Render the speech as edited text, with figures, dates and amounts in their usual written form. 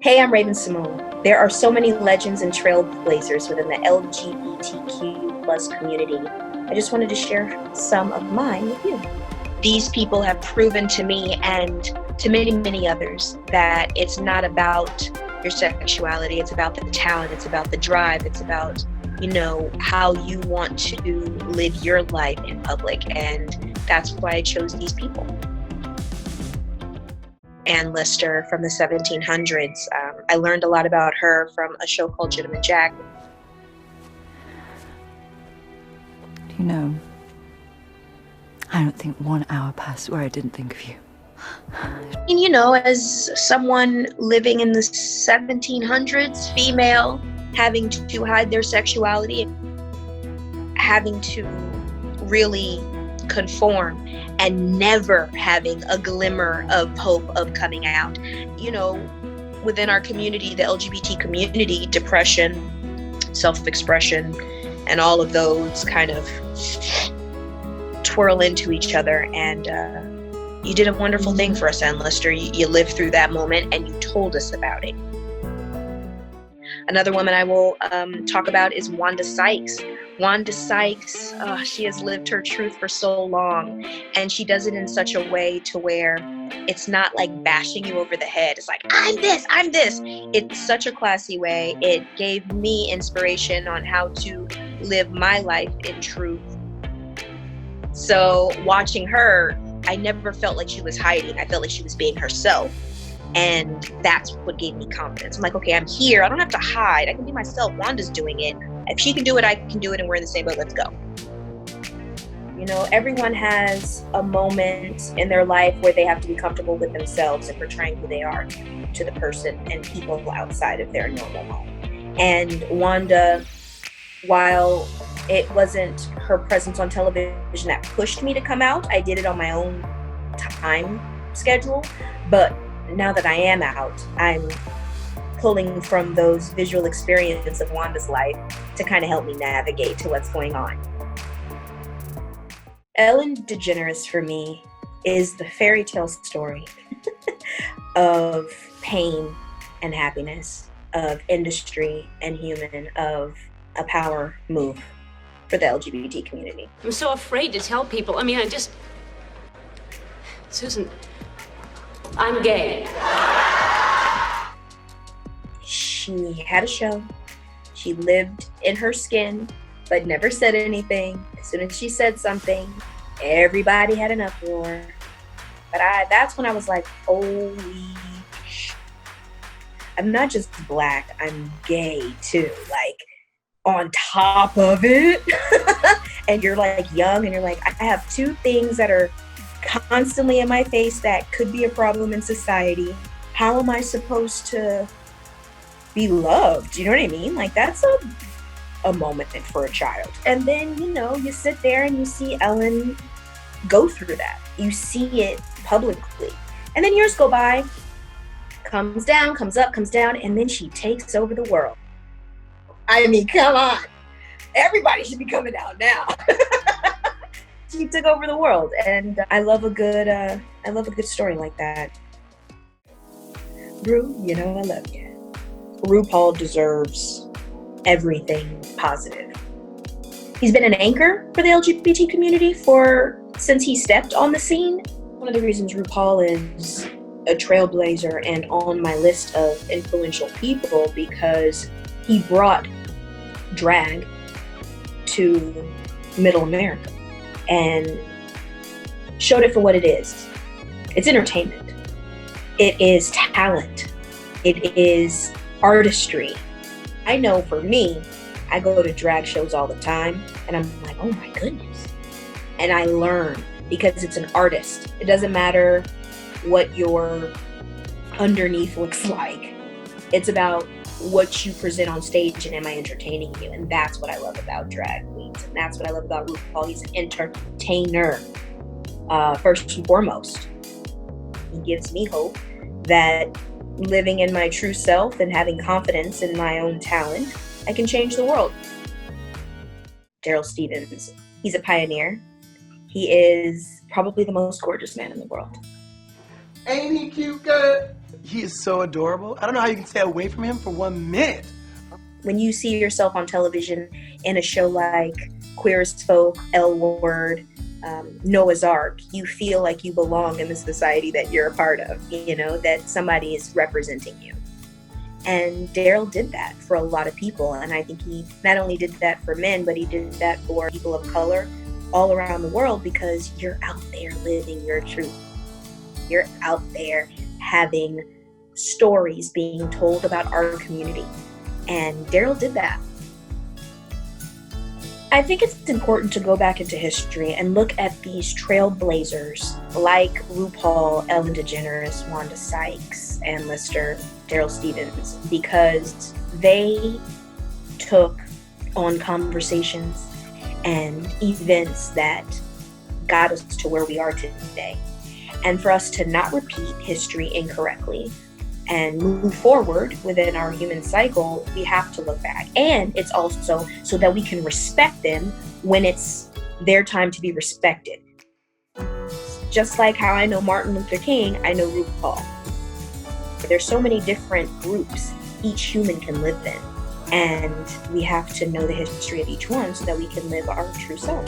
Hey, I'm Raven-Symoné. There are so many legends and trailblazers within the LGBTQ plus community. I just wanted to share some of mine with you. These people have proven to me and to many, many others that it's not about your sexuality. It's about the talent. It's about the drive. It's about, how you want to live your life in public. And that's why I chose these people. Ann Lister from the 1700s. I learned a lot about her from a show called Gentleman Jack. You know, I don't think 1 hour passed where I didn't think of you. And as someone living in the 1700s, female, having to hide their sexuality, having to really conform and never having a glimmer of hope of coming out. Within our community, the LGBT community, depression, self-expression, and all of those kind of twirl into each other. And you did a wonderful thing for us, Ann Lister. You lived through that moment and you told us about it. Another woman I will talk about is Wanda Sykes. Wanda Sykes, she has lived her truth for so long, and she does it in such a way to where it's not like bashing you over the head. It's like, I'm this. It's such a classy way. It gave me inspiration on how to live my life in truth. So watching her, I never felt like she was hiding. I felt like she was being herself. And that's what gave me confidence. I'm like, okay, I'm here. I don't have to hide. I can be myself. Wanda's doing it. If she can do it, I can do it, and we're in the same boat. Let's go. Everyone has a moment in their life where they have to be comfortable with themselves and portraying who they are to the person and people outside of their normal home. And Wanda, while it wasn't her presence on television that pushed me to come out, I did it on my own time schedule. But now that I am out, I'm pulling from those visual experiences of Wanda's life to kind of help me navigate to what's going on. Ellen DeGeneres for me is the fairy tale story of pain and happiness, of industry and human, of a power move for the LGBT community. I'm so afraid to tell people. Susan, I'm gay. She had a show. She lived in her skin, but never said anything. As soon as she said something, everybody had an uproar. But that's when I was like, holy sh! I'm not just Black, I'm gay too. Like, on top of it. And you're like young and you're like, I have two things that are constantly in my face that could be a problem in society. How am I supposed to be loved? You know what I mean? Like, that's a moment for a child. And then, you sit there and you see Ellen go through that. You see it publicly. And then years go by, comes down, comes up, comes down, and then she takes over the world. I mean, come on. Everybody should be coming out now. She took over the world, and I love a good story like that. Ru, I love you. RuPaul deserves everything positive. He's been an anchor for the LGBT community since he stepped on the scene. One of the reasons RuPaul is a trailblazer and on my list of influential people, because he brought drag to Middle America and showed it for what it is. It's entertainment. It is talent. It is artistry. I know for me, I go to drag shows all the time and I'm like, oh my goodness. And I learn because it's an artist. It doesn't matter what your underneath looks like. It's about what you present on stage and am I entertaining you? And that's what I love about drag queens. And that's what I love about RuPaul. He's an entertainer, first and foremost. He gives me hope that living in my true self and having confidence in my own talent, I can change the world. Daryl Stephens, he's a pioneer. He is probably the most gorgeous man in the world. Ain't he cute, good? He is so adorable. I don't know how you can stay away from him for 1 minute. When you see yourself on television in a show like Queer as Folk, L Word, Noah's Ark, you feel like you belong in the society that you're a part of, you know, that somebody is representing you. And Daryl did that for a lot of people. And I think he not only did that for men, but he did that for people of color all around the world, because you're out there living your truth. You're out there having stories being told about our community. And Daryl did that. I think it's important to go back into history and look at these trailblazers like RuPaul, Ellen DeGeneres, Wanda Sykes, and Lister, Daryl Stephens, because they took on conversations and events that got us to where we are today. And for us to not repeat history incorrectly and move forward within our human cycle, we have to look back. And it's also so that we can respect them when it's their time to be respected. Just like how I know Martin Luther King, I know RuPaul. There's so many different groups each human can live in. And we have to know the history of each one so that we can live our true self.